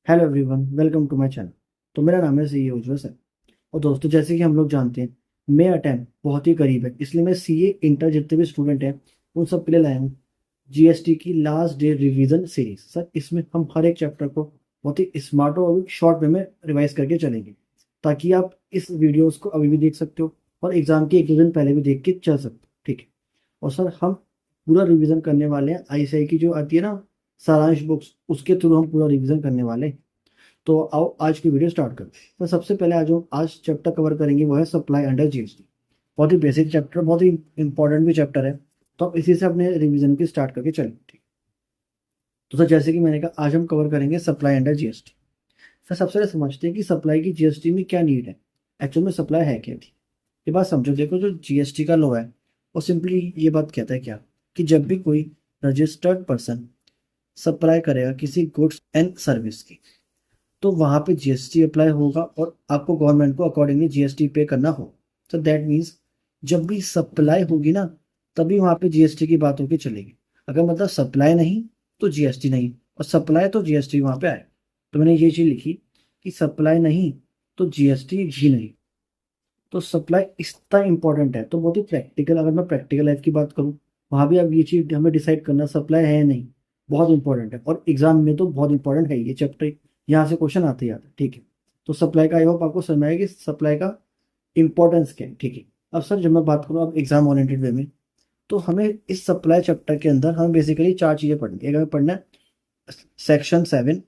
Hello everyone, welcome to my channel. तो मेरा नाम है सीए उज्जवल सर। और दोस्तों, जैसे कि हम लोग जानते हैं, मे अटेम्प्ट बहुत ही करीब है, इसलिए मैं सीए इंटर जितने भी स्टूडेंट हैं उन सब के लिए लाया हूँ जीएसटी की last day revision series. Sir, इसमें हम हर एक चैप्टर को बहुत ही स्मार्ट और शॉर्ट वे में रिवाइज करके चलेंगे, ताकि आप इस वीडियोस को अभी भी देख सकते हो और एग्जाम के एक दो दिन पहले भी देख के चल सकते हो। ठीक है। और सर, हम पूरा रिवीजन करने वाले हैं आईसीआई की जो आती है ना, सारांश बुक्स, उसके थ्रू हम पूरा रिवीजन करने वाले हैं। तो आओ आज की वीडियो स्टार्ट करते हैं। तो सबसे पहले आज चैप्टर कवर करेंगे, वो है सप्लाई अंडर जीएसटी। बहुत ही बेसिक चैप्टर, बहुत ही इंपॉर्टेंट भी चैप्टर है। तो आप इसी से अपने रिवीजन की स्टार्ट करके चलें। ठीक। तो सर, जैसे कि मैंने कहा, आज हम कवर करेंगे सप्लाई अंडर जीएसटी। सर, सबसे पहले समझते हैं कि सप्लाई की जीएसटी में क्या नीड है। एक्चुअल में सप्लाई है क्या थी, ये बात समझो। देखो, जो जीएसटी का लॉ है वो सिंपली ये बात कहता है क्या, कि जब भी कोई रजिस्टर्ड पर्सन सप्लाई करेगा किसी गुड्स एंड सर्विस की, तो वहां पे जीएसटी अप्लाई होगा और आपको गवर्नमेंट को अकॉर्डिंगली जीएसटी पे करना हो। तो दैट मीन्स जब भी सप्लाई होगी ना, तभी वहां पे जीएसटी की बात होकर चलेगी। अगर मतलब सप्लाई नहीं तो जीएसटी नहीं, और सप्लाई तो जीएसटी वहां पे आए। तो मैंने ये चीज लिखी कि सप्लाई नहीं तो जीएसटी भी नहीं। तो सप्लाई इतना इंपॉर्टेंट है। तो बहुत ही प्रैक्टिकल, अगर मैं प्रैक्टिकल लाइफ की बात करूँ, वहां भी अब ये चीज हमें डिसाइड करना, सप्लाई है या नहीं, बहुत इंपॉर्टेंट है। और एग्जाम में तो बहुत इंपॉर्टेंट है ये चैप्टर, यहाँ से क्वेश्चन आते ही आते हैं। ठीक है। तो सप्लाई का आई होप आपको समझ में आएगा कि सप्लाई का इंपॉर्टेंस क्या है। ठीक है। अब सर, जब मैं बात करूँ अब एग्जाम ओरिएंटेड वे में, तो हमें इस सप्लाई चैप्टर के अंदर हमें बेसिकली चार चीजें पढ़नी है। एक हमें पढ़ना है सेक्शन 7,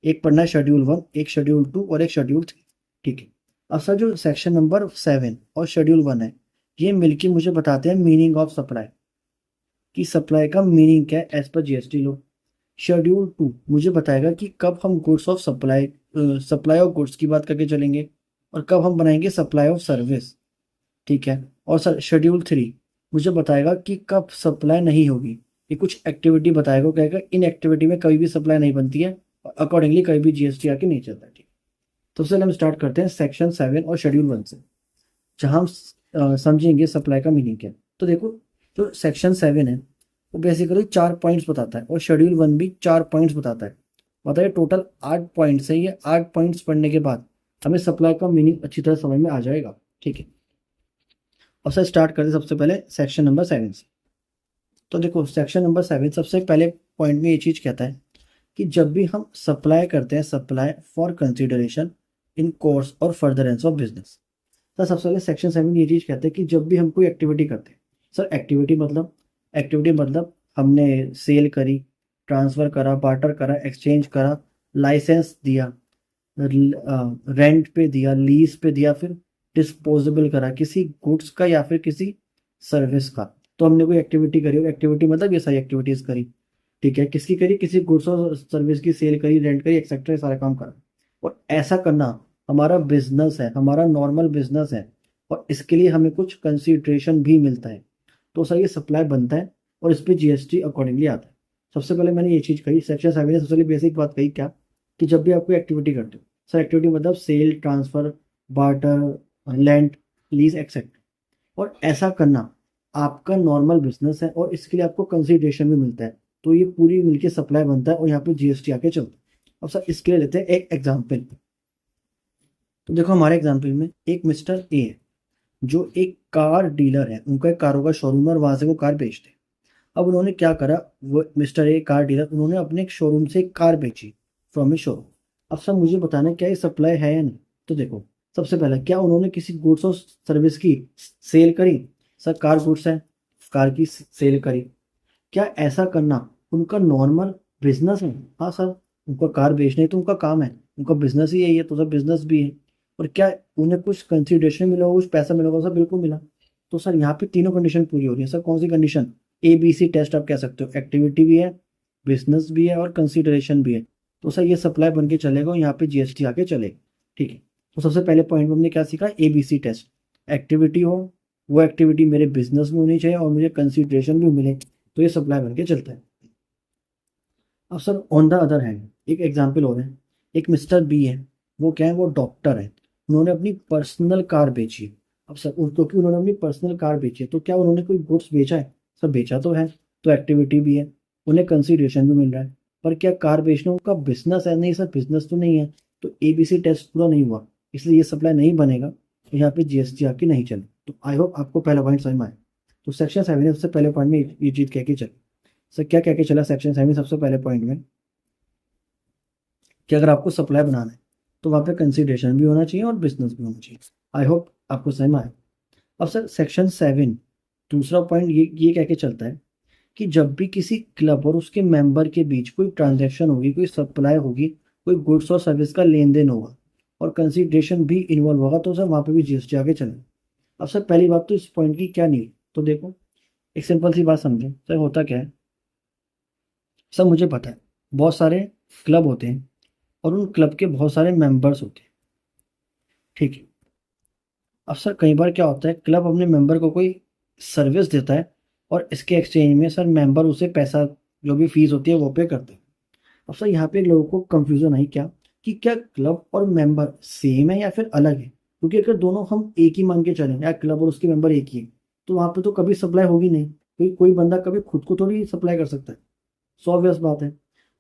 एक पढ़ना है शेड्यूल 1, एक शेड्यूल 2 और एक शेड्यूल 3। ठीक है। अब सर, जो सेक्शन नंबर 7 और शेड्यूल 1 है, ये मिलके मुझे बताते हैं मीनिंग ऑफ सप्लाई, कि सप्लाई का मीनिंग क्या है एज पर जीएसटी लो। शेड्यूल 2 मुझे बताएगा कि कब हम goods of supply, supply of goods की बात करके चलेंगे, और कब हम बनाएंगे सप्लाई ऑफ सर्विस। ठीक है। और सर, शेड्यूल 3 मुझे बताएगा कि कब सप्लाई नहीं होगी। ये कुछ एक्टिविटी बताएगा, वो कहेगा इन एक्टिविटी में कभी भी सप्लाई नहीं बनती है, अकॉर्डिंगली कभी भी जीएसटी आके नहीं चलता। ठीक। तो सबसे पहले हम स्टार्ट करते हैं सेक्शन 7 और शेड्यूल 1 से, जहां हम समझेंगे सप्लाई का मीनिंग क्या है। तो देखो, जो सेक्शन 7 है वो बेसिकली 4 पॉइंट्स बताता है, और शेड्यूल 1 भी 4 पॉइंट्स बताता है। बताइए, टोटल 8 पॉइंट्स है। ये 8 पॉइंट्स पढ़ने के बाद हमें सप्लाई का मीनिंग अच्छी तरह समझ में आ जाएगा। ठीक है। अब सर, स्टार्ट करते हैं सबसे पहले सेक्शन नंबर 7 से। तो देखो, सेक्शन नंबर 7 सबसे पहले पॉइंट में ये चीज कहता है कि जब भी हम सप्लाई करते हैं, supply for consideration in course और फर्दरेंस ऑफ बिजनेस। सर, सबसे पहले सेक्शन 7 ये चीज कहते हैं कि जब भी हम कोई एक्टिविटी करते हैं, सर एक्टिविटी मतलब हमने सेल करी, ट्रांसफर करा, बार्टर करा, एक्सचेंज करा, लाइसेंस दिया, रेंट पे दिया, लीज पे दिया, फिर डिस्पोजेबल करा किसी गुड्स का या फिर किसी सर्विस का। तो हमने कोई एक्टिविटी करी, और एक्टिविटी मतलब ये सारी एक्टिविटीज करी। ठीक है। किसकी करी? किसी गुड्स और सर्विस की सेल करी, रेंट करी, एक्सेट्रा, सारा काम करा। और ऐसा करना हमारा बिजनेस है, हमारा नॉर्मल बिजनेस है, और इसके लिए हमें कुछ कंसिडरेशन भी मिलता है। तो सर, ये सप्लाई बनता है और इस पे जीएसटी अकॉर्डिंगली आता है। सबसे पहले मैंने ये चीज कही, सेक्शन 7 ने सबसे पहले बेसिक बात कही क्या, कि जब भी आप कोई एक्टिविटी करते हो, सर एक्टिविटी मतलब sale, transfer, barter, lent, lease, etcetera, और ऐसा करना आपका नॉर्मल बिजनेस है, और इसके लिए आपको कंसिडरेशन भी मिलता है। तो ये पूरी मिलके सप्लाई बनता है, और यहाँ पे जीएसटी आके चलता है। अब सर, इसके लिए लेते हैं एक एग्जाम्पल। तो देखो, हमारे एग्जाम्पल में एक मिस्टर ए है, जो एक कार डीलर है। उनका एक कारों का शोरूम है और वहां से वो कार बेचते हैं। अब उन्होंने क्या करा, वो मिस्टर ए कार डीलर, उन्होंने अपने एक शोरूम से एक कार बेची फ्रॉम ए शोरूम। अब सब मुझे बताना, क्या ये सप्लाई है या नहीं। तो देखो, सबसे पहले, क्या उन्होंने किसी गुड्स और सर्विस की सेल करी? सर, कार गुड्स है, कार की सेल करी। क्या ऐसा करना उनका नॉर्मल बिजनेस है? हाँ सर, उनका कार बेचना ही तो उनका काम है, उनका बिजनेस ही यही है, तो सर बिजनेस भी है। और क्या उन्हें कुछ कंसिडरेशन मिला होगा, कुछ पैसा मिला होगा? सर बिल्कुल मिला। तो सर, यहाँ पे तीनों कंडीशन पूरी हो रही है। सर, कौन सी कंडीशन? ABC टेस्ट आप कह सकते हो, एक्टिविटी भी है, बिजनेस भी है, और कंसिडरेशन भी है। तो सर, ये सप्लाई बन के चलेगा और यहाँ पे जीएसटी आके चलेगा। ठीक है। तो सबसे पहले पॉइंट में हमने क्या सीखा? ABC test. एक्टिविटी हो, वो एक्टिविटी मेरे बिजनेस में होनी चाहिए, और मुझे कंसिडरेशन भी मिले, तो ये सप्लाई बन के चलता है। अब sir, on the other hand एक एग्जांपल और है। एक मिस्टर बी है, वो क्या है, वो डॉक्टर है। उन्होंने अपनी पर्सनल कार बेची है। अब सर, क्योंकि उन्होंने अपनी पर्सनल कार बेची है, तो क्या उन्होंने कोई गुड्स बेचा है? सर, बेचा तो है, तो एक्टिविटी भी है, उन्हें कंसिडरेशन भी मिल रहा है। पर क्या कार बेचना उनका बिजनेस है? नहीं सर, बिजनेस तो नहीं है, तो एबीसी टेस्ट पूरा नहीं हुआ, इसलिए ये सप्लाई नहीं बनेगा, यहाँ पे जीएसटी आपकी नहीं चले। तो आई होप आपको पहला पॉइंट समझ में आया। तो सेक्शन 7 ने सबसे पहले पॉइंट में ये चीज कह के चले। सर क्या कह के चला सेक्शन 7 सबसे पहले पॉइंट में, कि अगर आपको सप्लाई बनाना है तो वहाँ पे कंसिडरेशन भी होना चाहिए और बिजनेस भी होना चाहिए। आई होप आपको समझ में आया। अब सर सेक्शन 7 दूसरा पॉइंट ये कह के चलता है कि जब भी किसी क्लब और उसके मेंबर के बीच कोई ट्रांजैक्शन होगी, कोई सप्लाई होगी, कोई गुड्स और सर्विस का लेन देन होगा और कंसिडरेशन भी इन्वॉल्व होगा, तो सर वहाँ पे भी जीएसटी आगे चले। अब सर पहली बात तो इस पॉइंट की क्या नहीं, तो देखो एक सिंपल सी बात समझें। सर होता क्या है, सर मुझे पता है बहुत सारे क्लब होते हैं और उन क्लब के बहुत सारे मेंबर्स होते हैं, ठीक है। अब सर कई बार क्या होता है, क्लब अपने मेंबर को कोई सर्विस देता है और इसके एक्सचेंज में सर मेंबर उसे पैसा, जो भी फीस होती है वो पे करते हैं। अब सर यहाँ पे लोगों को कंफ्यूजन आई क्या, कि क्या क्लब और मेंबर सेम है या फिर अलग है? क्योंकि अगर दोनों हम एक ही मान के चलें, या क्लब और उसके मेंबर एक ही है, तो वहाँ पे तो कभी सप्लाई होगी नहीं, क्योंकि कोई बंदा कभी खुद को थोड़ी सप्लाई कर सकता है, सो ऑब्वियस बात है।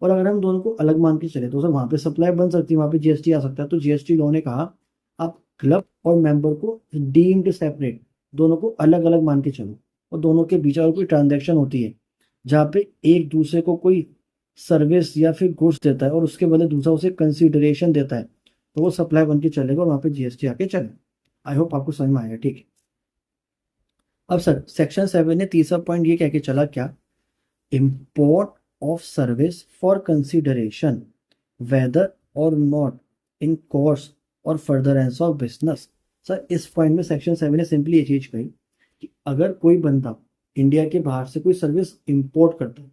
और अगर हम दोनों को अलग मान के चले तो सर वहाँ पे सप्लाई बन सकती है, वहाँ पे जीएसटी आ सकता है। तो जीएसटी लॉ ने कहा आप क्लब और मेंबर को डीम्ड सेपरेट, दोनों को अलग अलग मान के चलो, और दोनों के बीच अगर कोई ट्रांजैक्शन होती है जहाँ पे एक दूसरे को कोई सर्विस या फिर गुड्स देता है और उसके बदले दूसरा उसे कंसिडरेशन देता है, तो वो सप्लाई बन के चलेगा और वहाँ पे जीएसटी आके चले। आई होप आपको समझ में आएगा, ठीक है। अब सर सेक्शन 7 ने तीसरा पॉइंट ये कह के चला क्या, import of service for consideration whether or not in course और furtherance of business। सर इस पॉइंट में सेक्शन 7 ने सिंपली ये चीज कही कि अगर कोई बंदा इंडिया के बाहर से कोई सर्विस इंपोर्ट करता है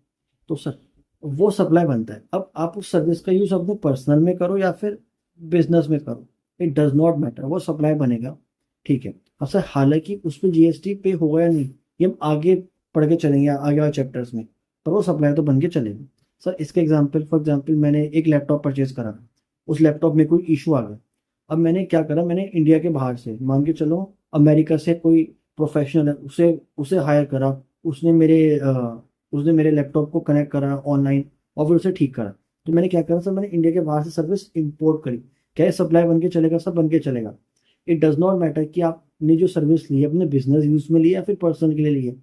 तो सर वो सप्लाई बनता है। अब आप उस सर्विस का यूज अपने पर्सनल में करो या फिर बिजनेस में करो, इट डज नॉट मैटर, वो सप्लाई बनेगा, ठीक है। अब सर हालांकि उस पर जीएसटी पे होगा या नहीं, ये हम आगे पढ़ के चलेंगे आगे वाले चैप्टर्स में, पर वो सप्लाई तो बन के चलेगा। सर इसके एग्जाम्पल, फॉर एग्जाम्पल मैंने एक लैपटॉप परचेज करा, उस लैपटॉप में कोई इशू आ गया। अब मैंने क्या करा, मैंने इंडिया के बाहर से मान के चलो अमेरिका से कोई प्रोफेशनल है, उसे उसे हायर करा, उसने मेरे उसने मेरे लैपटॉप को कनेक्ट करा ऑनलाइन और फिर उसे ठीक करा। तो मैंने क्या करा सर, मैंने इंडिया के बाहर से सर्विस इंपोर्ट करी। क्या सप्लाई बन के चलेगा? सब बन के चलेगा। इट डज नॉट मैटर कि आपने जो सर्विस ली है अपने बिजनेस यूज में ली या फिर पर्सनल के लिए ली है,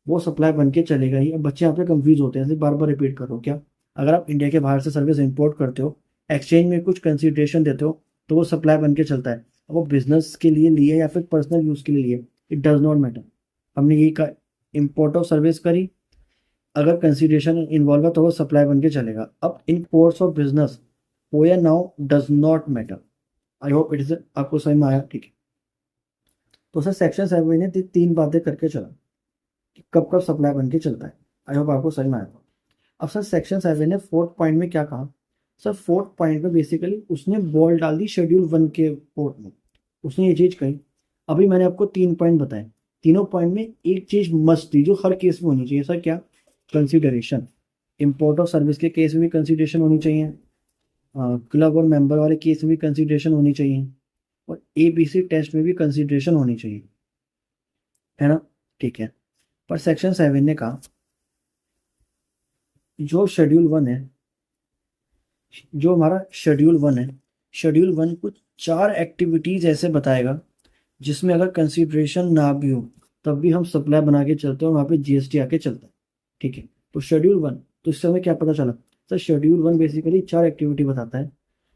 वो सप्लाई बन के चलेगा ही। अब बच्चे यहाँ पे कंफ्यूज होते हैं, बार बार रिपीट करो क्या, अगर आप इंडिया के बाहर से सर्विस इंपोर्ट करते हो, एक्सचेंज में कुछ कंसिडरेशन देते हो, तो वो सप्लाई बन के चलता है। अब वो बिजनेस के लिए लिए या फिर पर्सनल यूज के लिए लिए, इट डज नॉट मैटर। हमने यही कहा, इम्पोर्ट ऑफ सर्विस करी, अगर कंसिडरेशन इन्वॉल्व है तो वो सप्लाई बन के चलेगा। अब इन कोर्स ऑफ बिजनेस हो या ना हो does not matter. I hope it is आपको समझ में आया, ठीक है। तो सर सेक्शन 7 ने तीन बातें करके चला कि कब कब सप्लाई बन के चलता है। आई होप आपको समझ में आया। अब सर सेक्शन 7 ने फोर्थ पॉइंट में क्या कहा, सर फोर्थ पॉइंट में बेसिकली उसने बॉल डाल दी शेड्यूल 1 के कोर्ट में। उसने ये चीज कही, अभी मैंने आपको 3 पॉइंट बताए, तीनों पॉइंट में एक चीज मस्ट थी जो हर केस में होनी चाहिए। सर क्या? कंसिडरेशन। इम्पोर्ट ऑफ सर्विस के केस में भी कंसिडरेशन होनी चाहिए, क्लब और मेंबर वाले केस में भी कंसिडरेशन होनी चाहिए, और एबीसी टेस्ट में भी कंसिडरेशन होनी चाहिए, है ना, ठीक है। पर सेक्शन 7 ने कहा जो शेड्यूल 1 है, जो हमारा शेड्यूल 1 है, शेड्यूल 1 कुछ 4 एक्टिविटीज ऐसे बताएगा जिसमें अगर कंसिडरेशन ना भी हो तब भी हम सप्लाई बना के चलते हैं और वहाँ पे जीएसटी आके चलता है, ठीक है। तो शेड्यूल 1, तो इससे हमें क्या पता चला सर, शेड्यूल 1 बेसिकली 4 एक्टिविटी बताता है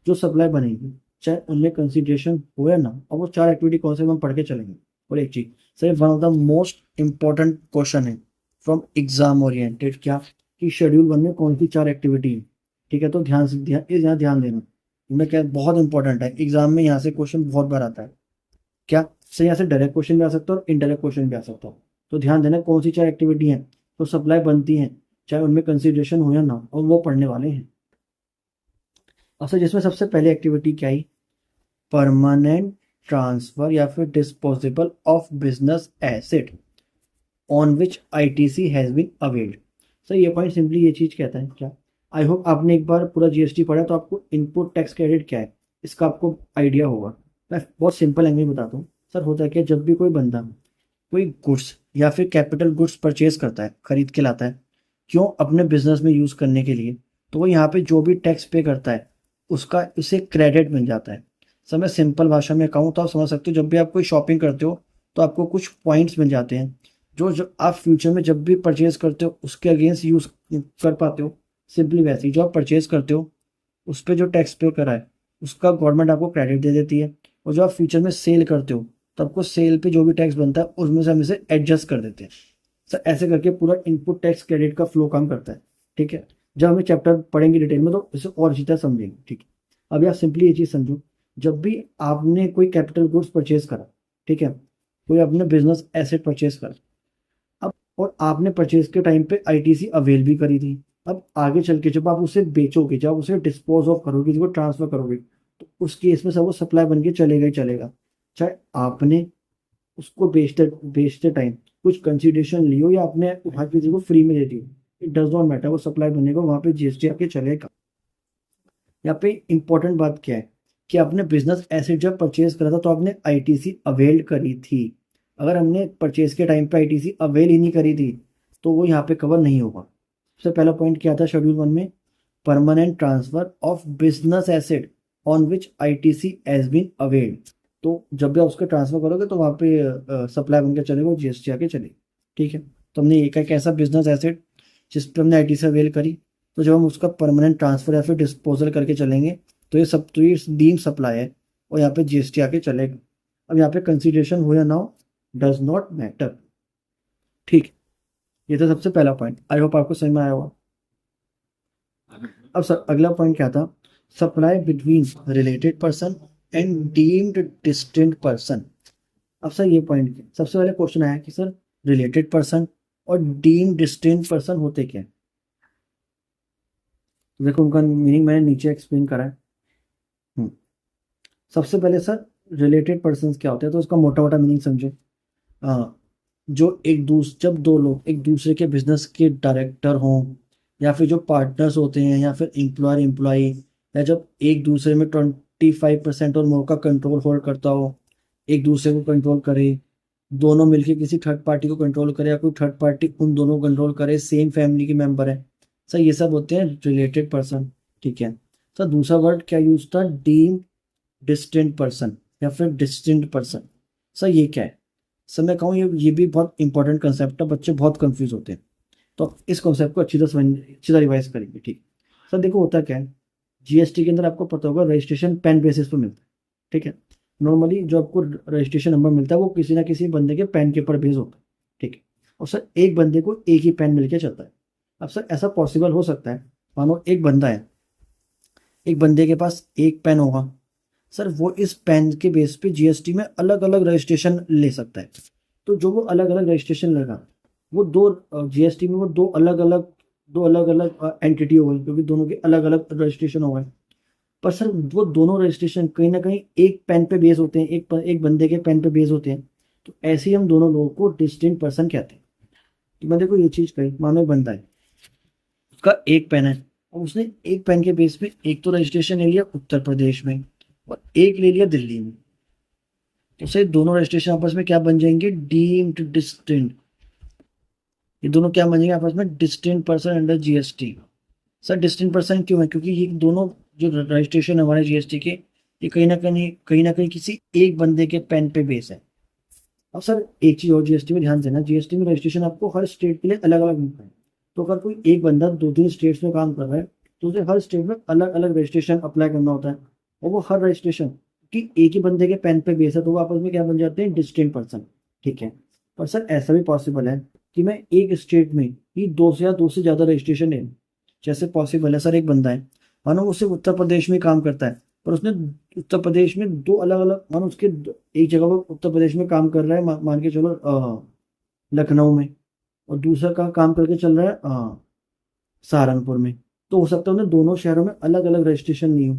जो सप्लाई बनेगी, चाहे उनमें कंसिडरेशन हो या ना। और वो 4 एक्टिविटी कौन से हम पढ़ के चलेंगे। और एक चीज sir, one of the most important question है फ्रॉम एग्जाम ओरिएंटेड, क्या कि शेड्यूल 1 में कौन सी 4 एक्टिविटी है, ठीक है। तो ध्यान से यहाँ ध्यान देना, मैं क्या बहुत इंपॉर्टेंट है, एग्जाम में यहाँ से क्वेश्चन बहुत बार आता है। क्या सर, यहाँ से डायरेक्ट क्वेश्चन भी आ सकता है और इनडायरेक्ट क्वेश्चन भी आ सकता है। तो ध्यान देना कौन सी 4 एक्टिविटी हैं तो सप्लाई बनती हैं, चाहे उनमें कंसिडरेशन हो या ना, और वो पढ़ने वाले हैं। अब सर जिसमें सबसे पहली एक्टिविटी क्या आई, परमानेंट ट्रांसफर या फिर disposable of business asset on which ITC has been availed. Sir ये पॉइंट सिंपली ये चीज कहता है क्या, आई होप आपने एक बार पूरा जीएसटी पढ़ा तो आपको इनपुट टैक्स क्रेडिट क्या है इसका आपको आइडिया होगा। मैं बहुत सिंपल लैंग्वेज में बताता हूँ। सर होता है क्या, जब भी कोई बंदा कोई गुड्स या फिर कैपिटल गुड्स परचेज करता है, खरीद के लाता है, क्यों? अपने बिजनेस में यूज करने के लिए, तो वो यहाँ पे जो भी टैक्स पे करता है उसका उसे क्रेडिट मिल जाता है। सर मैं सिंपल भाषा में कहूँ तो आप समझ सकते हो, जब भी आप कोई शॉपिंग करते हो तो आपको कुछ पॉइंट्स मिल जाते हैं जो आप फ्यूचर में जब भी परचेज करते हो उसके अगेंस्ट यूज कर पाते हो। सिंपली वैसे ही जो आप परचेज करते हो उस पर जो टैक्स पे करा है उसका गवर्नमेंट आपको क्रेडिट दे देती है, और जो आप फ्यूचर में सेल करते हो तो आपको सेल पे जो भी टैक्स बनता है उसमें से हम इसे एडजस्ट कर देते हैं। सर ऐसे करके पूरा इनपुट टैक्स क्रेडिट का फ्लो काम करता है। ठीक है, जब हमें चैप्टर पढ़ेंगे डिटेल में तो इसे और अच्छी तरह समझेंगे। ठीक है, अभी आप सिंपली ये चीज़ समझो, जब भी आपने कोई कैपिटल गुड्स परचेज करा, ठीक है, कोई आपने बिजनेस एसेट परचेज करा, अब और आपने परचेज के टाइम पे आईटीसी अवेल भी करी थी, अब आगे चल के जब आप उसे बेचोगे, जब उसे डिस्पोज ऑफ करोगे, किसी को ट्रांसफर करोगे, तो उस केस में सब वो सप्लाई बन के चलेगा ही चलेगा। चाहे आपने उसको बेचते बेचते टाइम कुछ कंसिडरेशन लियो या आपने हर किसी को फ्री में दे दी, इट डज नॉट मैटर, वो सप्लाई बनेगा, वहां पे जीएसटी आके चलेगा। यहाँ पे इंपॉर्टेंट बात क्या है कि आपने बिजनेस एसेट जब परचेज करा था तो आपने आईटीसी अवेल करी थी। अगर हमने परचेज के टाइम पे आईटीसी अवेल ही नहीं करी थी तो वो यहाँ पे कवर नहीं होगा। सबसे पहला पॉइंट क्या था शेड्यूल 1 में, permanent transfer of business asset on which ITC has been availed. तो जब भी आप उसका ट्रांसफर करोगे तो वहाँ पे सप्लाई बनकर चलेगा और जीएसटी आके चलेगी। ठीक है, तो हमने एक एक ऐसा बिजनेस एसेट जिस पर हमने आईटीसी अवेल करी, तो जब हम उसका परमानेंट ट्रांसफर या फिर डिस्पोजल करके चलेंगे तो ये डीम सप्लाई है और यहाँ पे जीएसटी आके चलेगा। अब यहाँ पे कंसिडरेशन हो या ना हो डज नॉट मैटर। ठीक है, ये था सबसे पहला पॉइंट, आई होप आपको समझ में आया होगा। अब सर अगला पॉइंट क्या था, supply between related person and deemed distant person. अब सर ये पॉइंट सबसे पहले क्वेश्चन आया कि सर रिलेटेड पर्सन और डीम्ड डिस्टेंट पर्सन होते क्या है। देखो उनका मीनिंग मैंने नीचे एक्सप्लेन करा है। सबसे पहले सर रिलेटेड पर्सन क्या होते हैं, तो उसका मोटा मोटा मीनिंग समझो। जो जब दो लोग एक दूसरे के बिजनेस के डायरेक्टर हों, या फिर जो पार्टनर्स होते हैं, या फिर एम्प्लॉयर एम्प्लॉई, या जब एक दूसरे में 25% और मोर का कंट्रोल होल्ड करता हो, एक दूसरे को कंट्रोल करे, दोनों मिलके किसी थर्ड पार्टी को कंट्रोल करे, या कोई थर्ड पार्टी उन दोनों को कंट्रोल करे, सेम फैमिली के मेंबर है, सर ये सब होते हैं रिलेटेड पर्सन। ठीक है सर, दूसरा वर्ड क्या यूज था, डीम डिस्टेंट पर्सन या फिर डिस्टेंट पर्सन। सर ये क्या है, सर मैं कहूँ ये भी बहुत इंपॉर्टेंट कंसेप्ट है, बच्चे बहुत कंफ्यूज होते हैं, तो आप इस कॉन्सेप्ट को अच्छी तरह रिवाइज करेंगे। ठीक सर, देखो होता क्या है, जीएसटी के अंदर आपको पता होगा रजिस्ट्रेशन पेन बेसिस पे मिलता है। ठीक है, नॉर्मली जो आपको रजिस्ट्रेशन नंबर मिलता है वो किसी ना किसी बंदे के पेन के ऊपर बेस होता है। ठीक है, और सर एक बंदे को एक ही पेन मिलके चलता है। अब सर ऐसा पॉसिबल हो सकता है, मानो एक बंदा है, एक बंदे के पास एक पेन होगा, सर वो इस पेन के बेस पे जीएसटी में अलग अलग रजिस्ट्रेशन ले सकता है। तो जो वो अलग अलग रजिस्ट्रेशन लेगा वो दो जीएसटी में वो दो अलग अलग एंटिटी हो गई, क्योंकि दोनों के अलग अलग रजिस्ट्रेशन हो गए। पर सर वो दोनों रजिस्ट्रेशन कहीं ना कहीं एक पेन पे बेस होते हैं, एक बंदे के पेन पे बेस होते हैं, तो ऐसे ही हम दोनों लोगों को डिस्टिंक्ट पर्सन कहते हैं। तो मैं देखो ये चीज कही, मानो एक बंदा है, उसका एक पेन है, और उसने एक पेन के बेस पे एक तो रजिस्ट्रेशन ले लिया उत्तर प्रदेश में और एक ले लिया दिल्ली में, तो सर दोनों रजिस्ट्रेशन आपस में क्या बन जाएंगे, डीम्ड डिस्टिंक्ट। ये दोनों क्या बन जाएंगे आपस में, distinct person under GST. Sir distinct person क्यों है, क्योंकि ये दोनों जो रजिस्ट्रेशन है हमारे जीएसटी के, ये कहीं ना कहीं किसी एक बंदे के पेन पे बेस है। अब सर एक चीज और जीएसटी में ध्यान देना, जीएसटी में रजिस्ट्रेशन आपको हर स्टेट के लिए अलग अलग मिलता है। तो अगर कोई एक बंदा दो तीन स्टेट्स में काम कर रहा है तो उसे हर स्टेट में अलग अलग रजिस्ट्रेशन अप्लाई करना होता है, और वो हर रजिस्ट्रेशन कि एक ही बंदे के पेन पे बेस है तो वो आपस में क्या बन जाते हैं, डिस्टिंक्ट पर्सन। ठीक है, पर सर ऐसा भी पॉसिबल है कि मैं एक स्टेट में ही दो से ज्यादा रजिस्ट्रेशन है। जैसे पॉसिबल है सर, एक बंदा है, मानो वो सिर्फ उत्तर प्रदेश में काम करता है, पर उसने उत्तर प्रदेश में दो अलग अलग, मानो एक जगह पर उत्तर प्रदेश में काम कर रहा है, मान के चलो लखनऊ में, और दूसरा का काम करके चल रहा है सहारनपुर में। तो हो सकता है उन्हें दोनों शहरों में अलग अलग रजिस्ट्रेशन नहीं हो,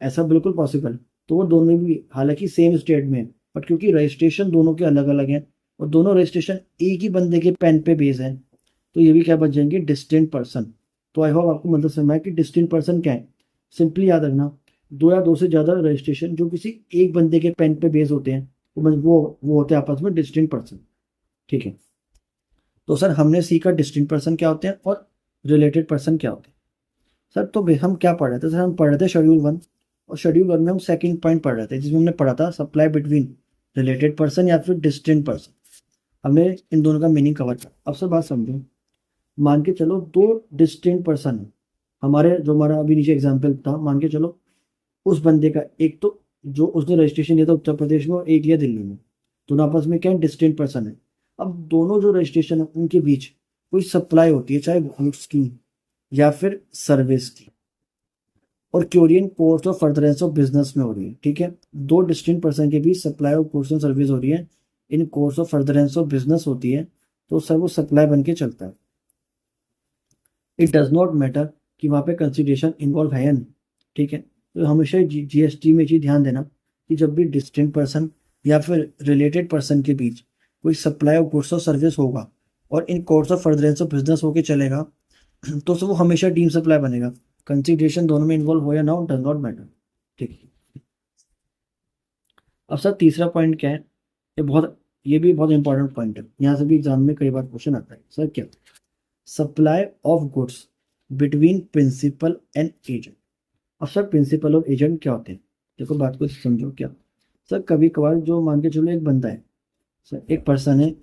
ऐसा बिल्कुल पॉसिबल। तो वो दोनों भी हालांकि सेम स्टेट में है, बट क्योंकि रजिस्ट्रेशन दोनों के अलग अलग हैं और दोनों रजिस्ट्रेशन एक ही बंदे के पेन पे बेस है, तो ये भी क्या बन जाएंगे, डिस्टिंक्ट पर्सन। तो आई होप आपको मतलब समझ में आया कि डिस्टिंक्ट पर्सन क्या है। सिंपली याद रखना, दो या दो से ज्यादा रजिस्ट्रेशन जो किसी एक बंदे के पेन पे बेस होते हैं वो होते हैं आपस में डिस्टिंक्ट पर्सन। ठीक है, तो सर हमने सीखा डिस्टिंक्ट पर्सन क्या होते हैं और रिलेटेड पर्सन क्या होते हैं। सर तो हम क्या पढ़ रहे थे सर, हम पढ़ रहे थे शेड्यूल 1, और शेड्यूल 1 में हम सेकंड पॉइंट पढ़ रहे थे जिसमें हमने पढ़ा था सप्लाई बिटवीन रिलेटेड पर्सन या फिर डिस्टेंट पर्सन। हमने इन दोनों का मीनिंग कवर किया। अब सर बात समझो, मान के चलो दो डिस्टिंक्ट पर्सन है हमारे, जो हमारा अभी नीचे एग्जाम्पल था, मान के चलो उस बंदे का एक तो जो उसने रजिस्ट्रेशन लिया था उत्तर प्रदेश में और एक लिया दिल्ली में, दोनों आपस में क्या है, डिस्टिंक्ट पर्सन है। अब दोनों जो रजिस्ट्रेशन है उनके बीच कोई सप्लाई होती है, चाहे गुड्स की या फिर सर्विस की, और क्योरियन course of furtherance of business में हो रही है। ठीक है, दो डिस्टिंक्ट पर्सन के बीच supply of goods and service हो रही है, in course of furtherance of business होती है, तो सर वो सप्लाई बन के चलता है। इट डज नॉट मैटर कि वहाँ पे कंसिडरेशन इन्वॉल्व है या नहीं। ठीक है, तो हमेशा जीएसटी में चीज़ ध्यान देना कि जब भी डिस्टिंक्ट पर्सन या फिर रिलेटेड पर्सन के बीच कोई सप्लाई ऑफ गुड्स और सर्विस होगा और in course of furtherance of business होके चलेगा, तो वो हमेशा डीम सप्लाई बनेगा। कंसिडरेशन दोनों में इन्वॉल्व हो या ना हो, डज नॉट मैटर। ठीक है, अब सर तीसरा पॉइंट क्या है, ये भी बहुत इंपॉर्टेंट पॉइंट है, यहाँ से भी एग्जाम में कई बार क्वेश्चन आता है। सर क्या, supply of goods between principal and agent. अब सर प्रिंसिपल और एजेंट क्या होते हैं, देखो बात को समझो। क्या सर, कभी कभार जो मान के चलो एक बंदा है, सर एक पर्सन है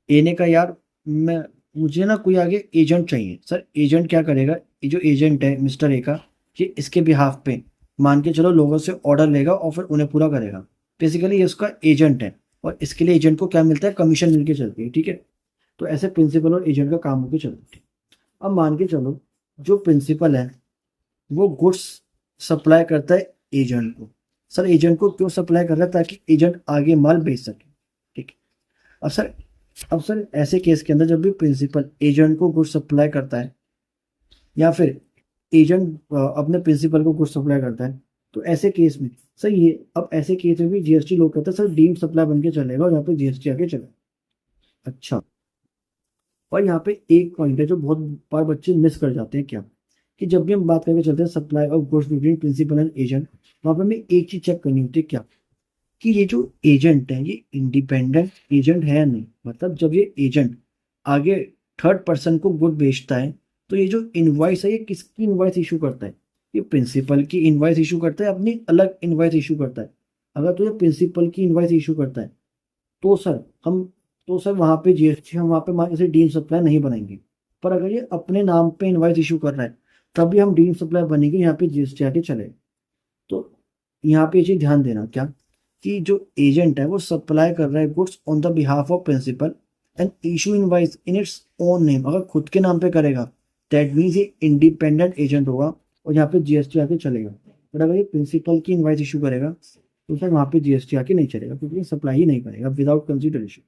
ए ने कहा यार मैं मुझे ना कोई आगे एजेंट चाहिए। सर एजेंट क्या करेगा, ये जो एजेंट है मिस्टर ए का, ये इसके बिहाफ पे मान के चलो लोगों से ऑर्डर लेगा और फिर उन्हें पूरा करेगा। बेसिकली ये उसका एजेंट है, और इसके लिए एजेंट को क्या मिलता है, कमीशन मिलके चलती है। ठीक है, तो ऐसे प्रिंसिपल और एजेंट का काम होकर चलता है। अब मान के चलो जो प्रिंसिपल है वो गुड्स सप्लाई करता है एजेंट को। सर एजेंट को क्यों सप्लाई कर रहा है, ताकि एजेंट आगे माल बेच सके। ठीक है, अब सर ऐसे केस के अंदर जब भी प्रिंसिपल एजेंट को गुड्स सप्लाई करता है या फिर एजेंट अपने प्रिंसिपल को गुड्स सप्लाई करता है, तो ऐसे केस में सर ये, अब ऐसे केस में भी जीएसटी लोग कहते हैं सर डीम सप्लाई बन के चलेगा और यहाँ पे जीएसटी आके चलेगा। अच्छा, और यहाँ पे एक पॉइंट है जो बहुत बार बच्चे मिस कर जाते हैं। क्या, कि जब भी हम बात करके चलते हैं supply of goods between principal and agent, वहां पे हमें एक चीज चेक करनी होती है। क्या, कि ये जो एजेंट है ये इंडिपेंडेंट एजेंट है या नहीं। मतलब जब ये एजेंट आगे थर्ड पर्सन को गुड बेचता है, तो ये जो इनवॉइस है ये किसकी इनवॉइस इशू करता है, ये प्रिंसिपल की इनवॉइस इशू करता है, अपनी अलग इनवॉइस इशू करता है। अगर तो ये प्रिंसिपल की इनवॉइस इशू करता है, तो सर हम तो सर वहाँ पे जीएसटी हम वहाँ पे मान से डीम सप्लाई नहीं बनाएंगे। पर अगर ये अपने नाम पे इनवॉइस इशू कर रहा है, तब भी हम डीम सप्लाई बनेगी, यहाँ पे जीएसटी आके चले। तो यहाँ पे ये चीज ध्यान देना क्या, कि जो एजेंट है वो सप्लाई कर रहा है goods on the behalf of principal and issue invoice in its own name. अगर खुद के नाम पे करेगा दैट मीन्स ये इंडिपेंडेंट एजेंट होगा और यहाँ पे जीएसटी आके चलेगा। बट अगर ये प्रिंसिपल की इनवॉइस इशू करेगा, तो सर वहाँ पे जीएसटी आके नहीं चलेगा, क्योंकि ये सप्लाई ही नहीं करेगा विदाउट कंसिडरेशन।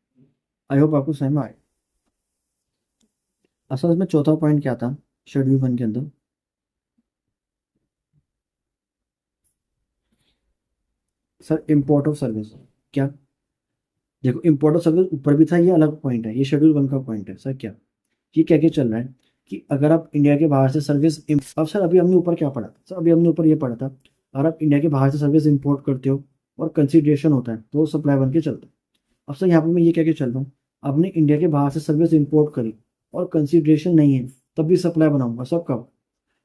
आई होप आपको समझ में आए। असल में चौथा पॉइंट क्या था शेड्यूल 1 के अंदर, सर इम्पोर्ट ऑफ सर्विस। क्या, देखो इम्पोर्ट ऑफ सर्विस ऊपर भी था, ये अलग पॉइंट है, ये शेड्यूल 1 का पॉइंट है। सर क्या, ये क्या क्या चल रहा है, कि अगर आप इंडिया के बाहर से सर्विस अब सर अभी हमने ऊपर क्या पढ़ा, सर अभी हमने ऊपर ये पढ़ा था, अगर आप इंडिया के बाहर से सर्विस इंपोर्ट करते हो और कंसिडरेशन होता है तो वो सप्लाई बन के चलता है। अब सर यहाँ पर मैं ये क्या क्या चल रहा हूँ, आपने इंडिया के बाहर से सर्विस इंपोर्ट करी और कंसिडरेशन नहीं है, तब भी सप्लाई बनाऊंगा। सब कब,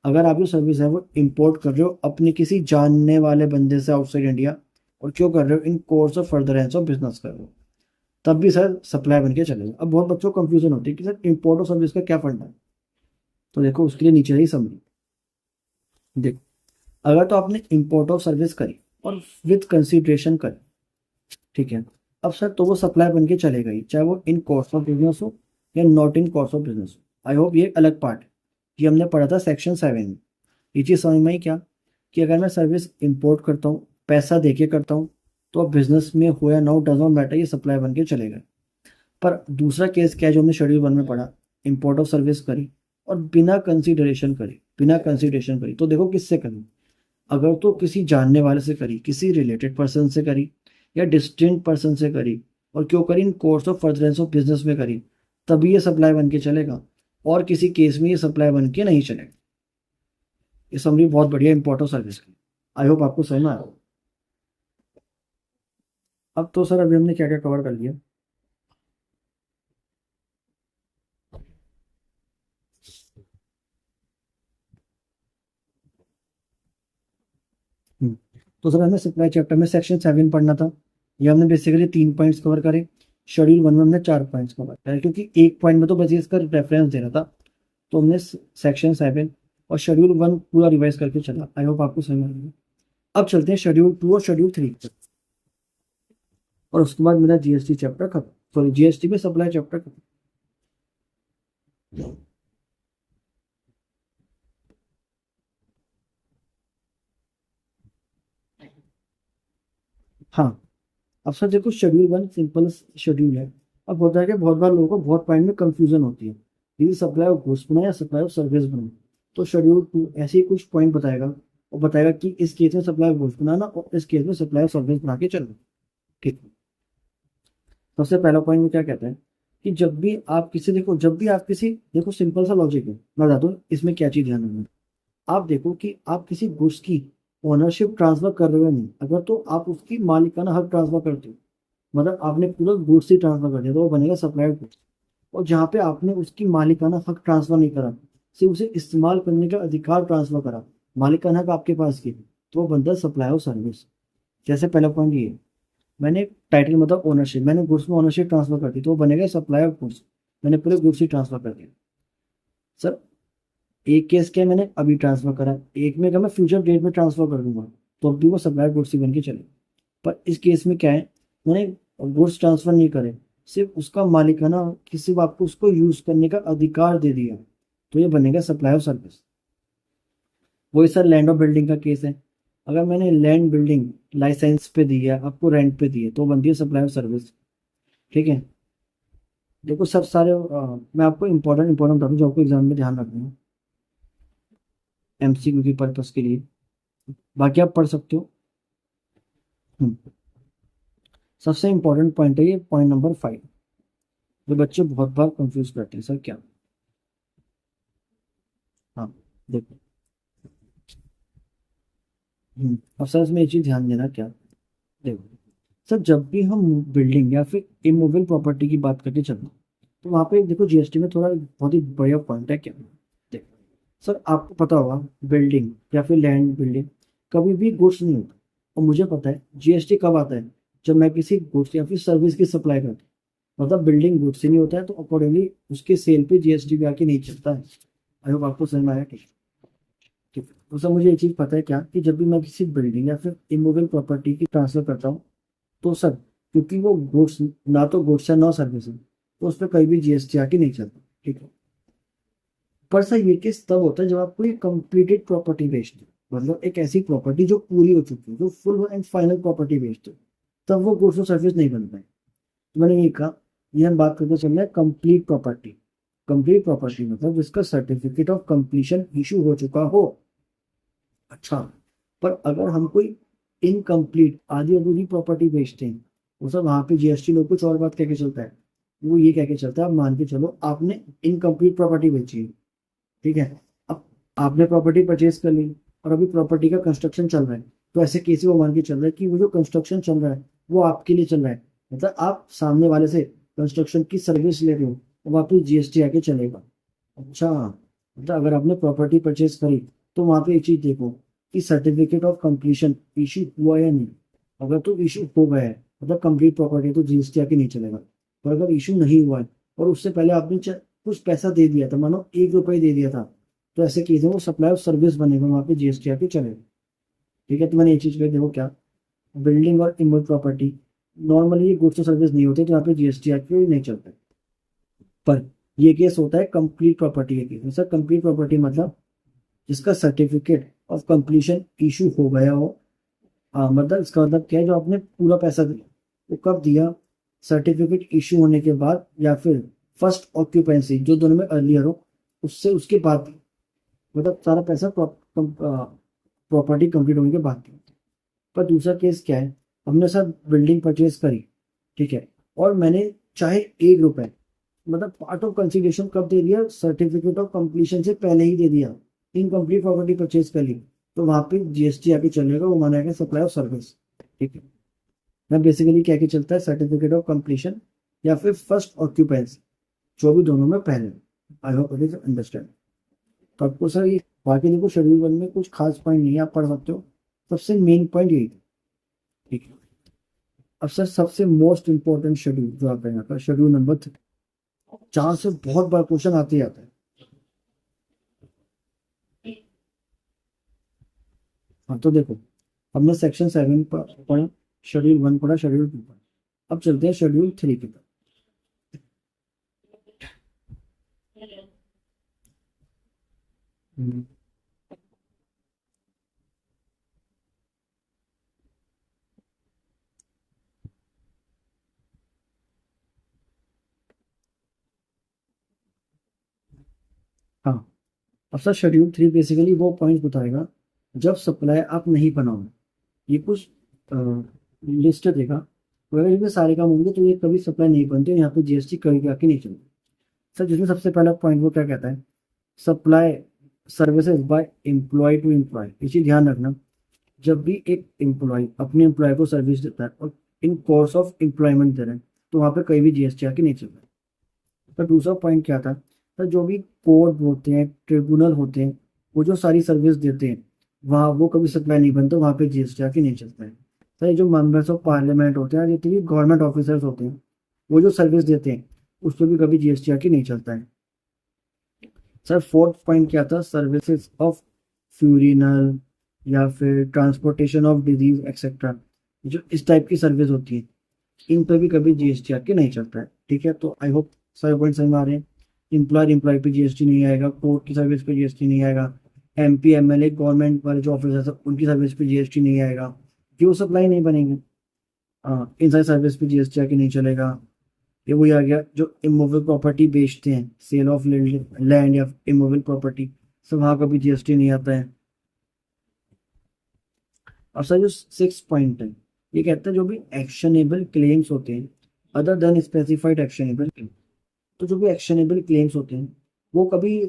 अगर आप जो सर्विस है वो इंपोर्ट कर रहे हो अपने किसी जानने वाले बंदे से आउटसाइड इंडिया, और क्यों कर रहे हो, in course of furtherance of business कर रहे हो, तब भी सर सप्लाई बन के चलेगा। अब बहुत बच्चों को कंफ्यूजन होती है कि सर इंपोर्ट और सर्विस का क्या फंडा है, तो देखो उसके लिए नीचे ही समझ, देखो अगर तो आपने इंपोर्ट ऑफ सर्विस करी और विद कंसिडरेशन करी, ठीक है, अब सर तो वो सप्लाई बन के चलेगा ही, चाहे वो इन कोर्स ऑफ बिजनेस हो या not in course of business हो। आई होप ये अलग पार्ट है, ये हमने पढ़ा था सेक्शन 7 में। ये चीज़ समझ में आई क्या, कि अगर मैं सर्विस इंपोर्ट करता हूँ पैसा दे के करता हूँ, तो अब बिजनेस में हो या ना हो डज नॉट मैटर, ये सप्लाई बन के चलेगा। पर दूसरा केस क्या है जो हमने शेड्यूल 1 में पढ़ा, इंपोर्ट ऑफ सर्विस करी और बिना कंसिडरेशन करी, तो देखो किससे करी, अगर तो किसी जानने वाले से करी, किसी रिलेटेड पर्सन से करी या डिस्टिंक्ट पर्सन से करी, और क्यों करी, in course of furtherance of business में करी, तभी ये सप्लाई बन के चलेगा, और किसी केस में ये सप्लाई बन के नहीं चलेगा। ये समरी बहुत बढ़िया इंपोर्ट ऑफ सर्विस की, आई होप आपको समझ में आया। अब तो सर अभी हमने क्या क्या कवर कर लिया, तो सर हमें सप्लाई चैप्टर में सेक्शन 7 पढ़ना था। ये हमने बेसिकली 3 पॉइंट्स कवर करे। शेड्यूल 1 में हमने 4 पॉइंट्स कवर करे, क्योंकि एक पॉइंट में तो बस इसका रेफरेंस दे रहा था। तो हमने सेक्शन 7 और शेड्यूल 1 पूरा रिवाइज करके चला। आई होप आपको समझ में आएगा। अब चलते हैं शेड्यूल 2 और शेड्यूल 3 पर, और उसके बाद मेरा जीएसटी चैप्टर खत्म। सॉरी, जीएसटी में सप्लाई चैप्टर खत्म। हाँ, अब सर देखो, शेड्यूल 1 सिंपल शेड्यूल है। अब होता है कि बहुत बार लोगों को बहुत पॉइंट में कंफ्यूजन होती है, यदि सप्लाई ऑफ गुड्स बना या सप्लाई ऑफ सर्विस बना। तो शेड्यूल 2 ऐसे ही कुछ पॉइंट बताएगा, और बताएगा कि इस केस में सप्लाई ऑफ गुड्स बनाना और इस केस में सप्लाई ऑफ सर्विस बना के चलना। ठीक है। सबसे पहला पॉइंट में क्या कहता है कि जब भी आप किसी देखो सिंपल सा लॉजिक है, मैं बता दूं इसमें क्या चीज ध्यान रखना। आप देखो कि आप किसी गुड्स की ओनरशिप ट्रांसफर कर रहे हो नहीं, अगर तो आप उसकी मालिकाना हक ट्रांसफर करते हो, मतलब आपने पूरा गुड्स ही ट्रांसफर कर दिया, तो वो बनेगा सप्लायर गुड्स। और जहाँ पे आपने उसकी मालिकाना हक ट्रांसफर नहीं करा, सिर्फ उसे इस्तेमाल करने का अधिकार ट्रांसफर करा, मालिकाना हक आपके पास की, तो वो बनता है सप्लाई ऑफ सर्विस। जैसे पहला पॉइंट ये है, मैंने टाइटल मतलब ओनरशिप, मैंने गुड्स में ओनरशिप ट्रांसफर कर दी, तो वो बनेगा सप्लाई ऑफ गुड्स। मैंने पूरे गुड्स ही ट्रांसफर कर दिया। सर एक केस क्या है, मैंने अभी ट्रांसफर करा, एक में क्या मैं फ्यूचर डेट में ट्रांसफर कर दूंगा, तो अब भी वो सप्लाई गुड्स ही बन के चले। पर इस केस में क्या है, मैंने गुड्स ट्रांसफर नहीं करे, सिर्फ उसका मालिकाना किसी आपको उसको यूज करने का अधिकार दे दिया, तो ये बनेगा सप्लाई ऑफ सर्विस। वही सर लैंड और बिल्डिंग का केस है। अगर मैंने लैंड बिल्डिंग लाइसेंस पे दी है, आपको रेंट पे दी है, तो बनती है सप्लाई ऑफ सर्विस। ठीक है। देखो सब सारे मैं आपको इंपॉर्टेंट बता दूं जो आपको एग्जाम में ध्यान रखना है, एमसीक्यू की पर्पस के लिए। बाकी आप पढ़ सकते हो। हम्म, सबसे इंपॉर्टेंट पॉइंट है ये पॉइंट नंबर 5, जो बच्चे बहुत बार कंफ्यूज करते हैं। सर क्या? हाँ, देखो। अब सर इसमें एक चीज ध्यान देना क्या, देखो सर, जब भी हम बिल्डिंग या फिर इमूवेबल प्रॉपर्टी की बात करके चलते हैं, तो वहाँ पे देखो जीएसटी में थोड़ा बहुत ही बढ़िया पॉइंट है क्या। देखो सर, आपको पता होगा बिल्डिंग या फिर लैंड बिल्डिंग कभी भी गुड्स नहीं होता। और मुझे पता है जीएसटी कब आता है, जब मैं किसी गुड्स या फिर सर्विस की सप्लाई करता हूँ, मतलब बिल्डिंग गुड्स ही नहीं होता है, तो अकॉर्डिंगली उसके सेल पे जीएसटी भी आके नहीं चलता है। आई होप आपको समझ में आया। ठीक ठीक है। तो सर मुझे एक चीज़ पता है क्या, कि जब भी मैं किसी बिल्डिंग या फिर इमूवेबल प्रॉपर्टी की ट्रांसफर करता हूँ, तो सर क्योंकि वो गुड्स, ना तो गुड्स है ना सर्विस है, तो उस पर कहीं भी जीएसटी आके नहीं चलता। ठीक है। पर सर ये केस तब होता है जब आपको ये कंप्लीटेड प्रॉपर्टी बेचते हो, मतलब एक ऐसी प्रॉपर्टी जो पूरी हो चुकी है, जो फुल एंड फाइनल प्रॉपर्टी बेचते हो, तब वो गुड्स और सर्विस नहीं बनता है। तो मैंने ये कहा, ये हम बात करते चल रहे हैं कंप्लीट प्रॉपर्टी। कंप्लीट प्रॉपर्टी मतलब जिसका सर्टिफिकेट ऑफ कंप्लीशन इशू हो चुका हो। अच्छा, पर अगर हम कोई इनकम्प्लीट आधी अधूरी प्रॉपर्टी बेचते हैं, वो सब वहां पे जीएसटी लोग कुछ और बात कह के चलता है। वो ये कह के चलता है, आप मान के चलो आपने इनकम्प्लीट प्रॉपर्टी बेची है। ठीक है। अब आपने प्रॉपर्टी परचेज कर ली, और अभी प्रॉपर्टी का कंस्ट्रक्शन चल रहा है, तो ऐसे केस वो मान के चल रहा है कि वो जो कंस्ट्रक्शन चल रहा है वो आपके लिए चल रहा है, मतलब आप सामने वाले से कंस्ट्रक्शन की सर्विस ले रहे हो, और वहाँ पे जीएसटी आके चलेगा। अच्छा, मतलब अगर आपने प्रॉपर्टी परचेज करी, तो वहाँ पे एक चीज देखो कि सर्टिफिकेट ऑफ कंप्लीशन इशू हुआ या नहीं। अगर तो इशू हो गया है, मतलब कंप्लीट प्रॉपर्टी, तो जीएसटी आके नहीं चलेगा। पर अगर इशू नहीं हुआ है, और उससे पहले आपने कुछ पैसा दे दिया था, मानो 1 रुपये दे दिया था, तो ऐसे केस में वो सप्लाई ऑफ सर्विस बनेगा, वहाँ पे जीएसटी आके चलेगा। ठीक है। तो मैंने एक चीज कही, देखो क्या, बिल्डिंग और इमूवेबल प्रॉपर्टी नॉर्मली ये गुड्स और सर्विस नहीं होते, तो यहाँ पे जीएसटी आके नहीं चलता। पर ये केस होता है कंप्लीट प्रॉपर्टी के केस में। सर कंप्लीट प्रॉपर्टी मतलब जिसका सर्टिफिकेट ऑफ कंप्लीशन इशू हो गया हो। मतलब इसका मतलब क्या है, जो आपने पूरा पैसा दिया, वो कब दिया, सर्टिफिकेट इशू होने के बाद, या फिर फर्स्ट ऑक्यूपेंसी, जो दोनों में अर्लियर हो, उससे उसके बाद दिया। मतलब सारा पैसा प्रॉपर्टी कंप्लीट होने के बाद दिया। पर दूसरा केस क्या है, हमने सर बिल्डिंग परचेज करी, ठीक है, और मैंने चाहे 1 रुपए, मतलब पार्ट ऑफ कंसिडरेशन कब दे दिया, सर्टिफिकेट ऑफ कंप्लीशन से पहले ही दे दिया, इनकम्प्लीट प्रॉपर्टी परचेज कर ली, तो वहां पे जीएसटी आके चलेगा, वो माना जाएगा सप्लाई ऑफ सर्विस। ठीक है। मैं बेसिकली क्या के चलता है, सर्टिफिकेट ऑफ कंप्लीशन या फिर फर्स्ट ऑक्यूपेंसी, जो भी दोनों में पहले। I hope it is understand. तो आपको सर ये बाकी देखो शेड्यूल 1 में कुछ खास पॉइंट नहीं है, आप पढ़ सकते हो। सबसे मेन पॉइंट यही था। ठीक है, अब सर सबसे मोस्ट इंपॉर्टेंट शेड्यूल जो आता है यहाँ का शेड्यूल नंबर 3, जहाँ से बहुत बार क्वेश्चन आते ही आता है। हाँ तो देखो, हमने सेक्शन 7 पढ़ा, शेड्यूल 1 पढ़ा, शेड्यूल 2 पढ़ा, अब चलते हैं शेड्यूल 3 की तरफ। हम्म, हाँ, अब सर शेड्यूल 3 बेसिकली वो पॉइंट बताएगा जब सप्लाई आप नहीं बनाओगे। ये कुछ लिस्ट देगा, अगर इसमें सारे काम होंगे तो ये कभी सप्लाई नहीं बनती, और यहाँ पे जीएसटी कभी आके नहीं चलती। सर जिसमें सबसे पहला पॉइंट वो क्या कहता है, supply services by employ to employ. इसी ध्यान रखना, जब भी एक एम्प्लॉय अपने एम्प्लॉय को सर्विस देता है और इन कोर्स ऑफ एम्प्लॉयमेंट दे रहे हैं, तो वहाँ पे कहीं भी जीएसटी आके नहीं चल रहा है। तो दूसरा पॉइंट क्या था, तो जो भी कोर्ट होते हैं, ट्रिब्यूनल होते हैं, वो जो सारी सर्विस देते हैं, वहाँ वो कभी सप्लाई नहीं बनता, वहाँ पे जीएसटी आके नहीं चलता है। तो ये जो मेंबर्स ऑफ पार्लियामेंट होते हैं, जितने भी गवर्नमेंट ऑफिसर्स होते हैं, वो जो सर्विस देते हैं, उस पर भी कभी जीएसटी आके नहीं चलता है। सर फोर्थ पॉइंट क्या था, सर्विसेज ऑफ फ्यूरिनल या फिर ट्रांसपोर्टेशन ऑफ डिजीज एक्सेट्रा, जो इस टाइप की सर्विस होती है, इन पे भी कभी जीएसटी आके नहीं चलता है। ठीक है, तो आई होप सारे पॉइंट समझ में आ रहे हैं। एम्प्लॉय पे जीएसटी नहीं आएगा, कोर्ट की सर्विस पे जीएसटी नहीं आएगा, एमपी एमएलए गवर्नमेंट वाले जो ऑफिसर्स हैं उनकी सर्विस पे जीएसटी नहीं आएगा, क्यों सप्लाई नहीं बनेंगे। हाँ, इन सारी सर्विस पे जीएसटी आके नहीं चलेगा। ये वही आ गया जो इमूवेबल प्रॉपर्टी बेचते हैं, सेल ऑफ लैंड या इमूवेबल प्रॉपर्टी, सब वहाँ का भी जीएसटी नहीं आता है। और सर जो 6 पॉइंट है, ये कहता है जो भी एक्शनेबल क्लेम्स होते हैं अदर देन स्पेसिफाइड एक्शनेबल, तो जो भी एक्शनेबल क्लेम्स होते हैं वो कभी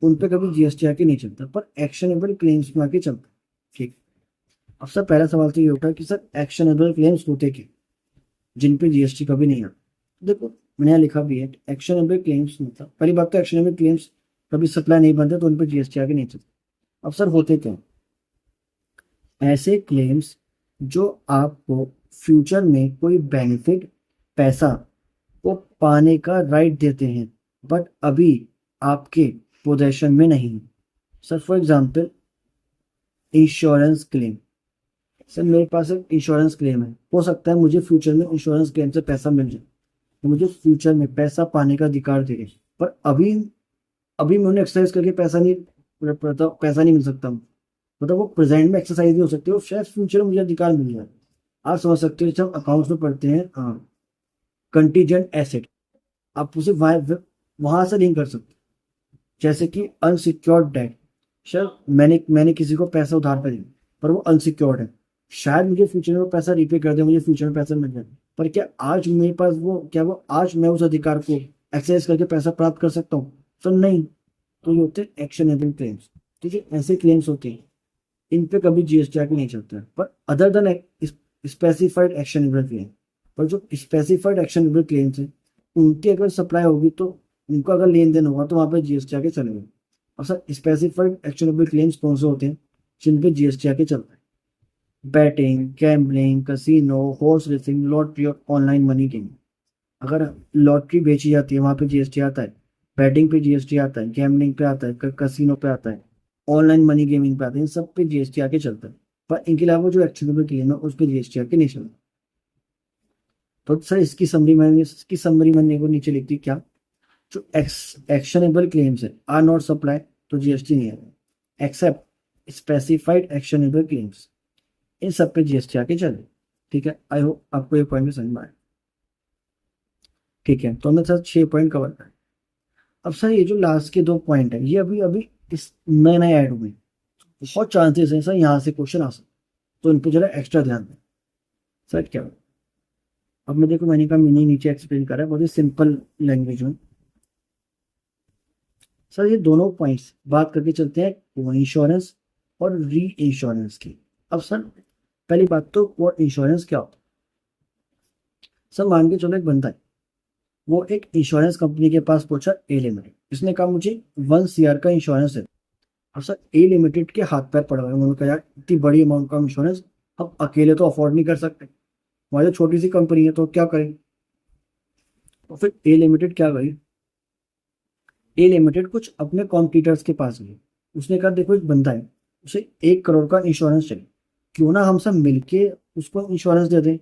उन पे कभी जीएसटी आके नहीं चलता, पर एक्शनेबल क्लेम्स में आके चलता है। ठीक, अब सर पहला सवाल तो ये उठा कि सर एक्शनेबल क्लेम्स होते क्या, जिन पे जीएसटी कभी नहीं आता। देखो मैंने यहाँ लिखा भी है, एक्शनेबल क्लेम्स मतलब पहली बात तो एक्शनेबल क्लेम्स कभी सप्लाई नहीं बनते, तो उन पर जीएसटी आगे नहीं चलता। अब सर होते क्या, ऐसे क्लेम्स जो आपको फ्यूचर में कोई बेनिफिट, पैसा को पाने का राइट देते हैं, बट अभी आपके पोजेशन में नहीं है। Sir for example insurance claim, sir मेरे पास एक इंश्योरेंस क्लेम है, हो सकता है मुझे फ्यूचर में इंश्योरेंस क्लेम से पैसा मिल जाए, तो मुझे फ्यूचर में पैसा पाने का अधिकार दे रहे हैं, पर अभी अभी मैं उन्हें एक्सरसाइज करके पैसा नहीं मिल सकता, मतलब वो प्रेजेंट में एक्सरसाइज नहीं हो सकती, वो शायद फ्यूचर में मुझे अधिकार मिल जाए। आप समझ सकते हो, जब अकाउंट्स में पढ़ते हैं कंटीजेंट एसेट, आप उसे वहां से लिंक कर सकते हो, जैसे कि अनसिक्योर्ड डेट। सर मैंने किसी को पैसा उधार पर दिया, पर वो अनसिक्योर्ड है, शायद मुझे फ्यूचर में वो पैसा रीपे कर दे, मुझे फ्यूचर में पैसा मिल जाए, पर क्या आज मेरे पास वो आज मैं उस अधिकार को एक्सरसाइज करके पैसा प्राप्त कर सकता हूँ? सर नहीं। तो ये होते हैं एक्शनेबल क्लेम्स। ठीक है, ऐसे क्लेम्स होते हैं, इन पे कभी जीएसटी आके नहीं चलता है, पर other than specified actionable claim, पर जो स्पेसिफाइड एक्शनेबल क्लेम्स हैं उनकी अगर सप्लाई होगी, तो उनका अगर लेन देन होगा, तो वहाँ पे जीएसटी आके चलेगा। और सर स्पेसिफाइड एक्शनेबल क्लेम्स कौन से होते हैं, जिन पे जीएसटी आके चलता है, batting, gambling, casino, horse racing, lottery और ऑनलाइन मनी गेमिंग। अगर लॉटरी बेची जाती है वहाँ पे जीएसटी आता है, बैटिंग पे जीएसटी आता है, गैम्बलिंग पे आता है, कसिनो पे आता है, ऑनलाइन मनी गेमिंग पे आता है, इन सब पे जीएसटी आके चलता है, पर इनके अलावा जो एक्शनेबल क्लेम है उस पर जीएसटी आके नहीं चलता। तो सर इसकी समरी मैंने को नीचे लिख दी क्या, जो एक्शनेबल क्लेम्स है आर नॉट सप्लाई, तो जीएसटी नहीं आएगा, एक्सेप्ट स्पेसिफाइड एक्शनेबल क्लेम्स, इन सब पे जीएसटी आके चले। ठीक है, आई होप आपको ये पॉइंट में समझ में आए। ठीक है, तो हमने सर 6 पॉइंट कवर कर। अब सर ये जो लास्ट के 2 पॉइंट है, ये अभी अभी इस नए नए ऐड हुए, बहुत चांसेस हैं सर यहाँ से क्वेश्चन आ सकते, तो इन पर जरा एक्स्ट्रा ध्यान दें। सर क्या, अब मैं देखो मैंने कहा मीनिंग नीचे एक्सप्लेन करा है बहुत ही सिंपल लैंग्वेज में। सर ये दोनों पॉइंट्स बात करके चलते हैं को इंश्योरेंस और री इंश्योरेंस की। अब सर पहली बात तो को इंश्योरेंस क्या होता है। सर मान के चलो एक बंदा है, वो एक इंश्योरेंस कंपनी के पास पहुंचा ए लिमिटेड, इसने कहा मुझे 1 CR का इंश्योरेंस है, और सर ए लिमिटेड के हाथ पैर पड़ गए, उन्होंने कहा यार इतनी बड़ी अमाउंट का इंश्योरेंस हम अकेले तो अफोर्ड नहीं कर सकते, हमारी तो छोटी सी कंपनी है तो क्या करें। तो फिर ए लिमिटेड क्या करी, ए लिमिटेड कुछ अपने कॉम्पिटिटर्स के पास गई, उसने कहा देखो एक बंदा है, उसे 1 करोड़ का इंश्योरेंस चाहिए, क्यों ना हम सब मिलके उसको इंश्योरेंस दे दें।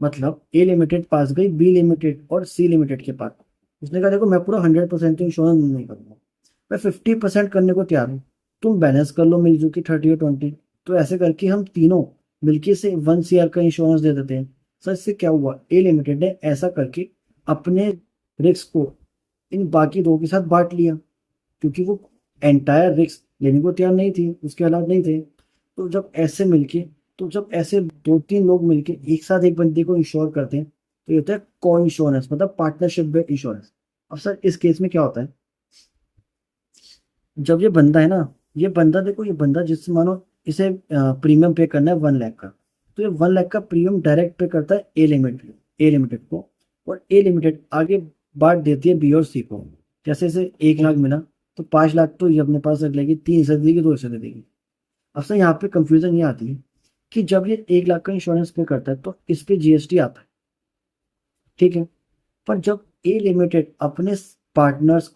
मतलब ए लिमिटेड पास गई बी लिमिटेड और सी लिमिटेड के पास, उसने कहा देखो मैं पूरा 100% इंश्योरेंस नहीं करूंगा, मैं 50% करने को तैयार हूँ, तुम बैलेंस कर लो मिलजुल की 30 और 20। तो ऐसे करके हम तीनों मिलके से 1 CR का इंश्योरेंस दे देते हैं। सर इससे क्या हुआ, ए लिमिटेड ने ऐसा करके अपने रिस्क को इन बाकी दो के साथ बांट लिया, क्योंकि वो एंटायर रिस्क लेने को तैयार नहीं थी, उसके हालात नहीं थे। तो जब ऐसे मिलके, तो जब ऐसे 2-3 लोग मिलके एक साथ एक बंदे को इंश्योर करते हैं तो ये होता है को इंश्योरेंस, मतलब पार्टनरशिप बेस्ड इंश्योरेंस। अब सर इस केस में क्या होता है, जब ये बंदा है ना, ये बंदा देखो, ये बंदा जिससे मानो इसे प्रीमियम पे करना है 1 लाख का, तो ये 1 लाख का प्रीमियम डायरेक्ट पे करता है ए लिमिटेड को, और ए लिमिटेड आगे बांट देती है बी और सी को। जैसे इसे 1 लाख मिला तो 5 लाख तो ये अपने पास रख लेगी, 3 हिस्से देगी, 2 हिस्से दे देगी। अब से यहाँ पे कंफ्यूजन ये आती है कि जब ये 1 लाख का इंश्योरेंस पे करता है तो इस पे जीएसटी आता है, ठीक है। पर जब ए लिमिटेड पार्टनर्स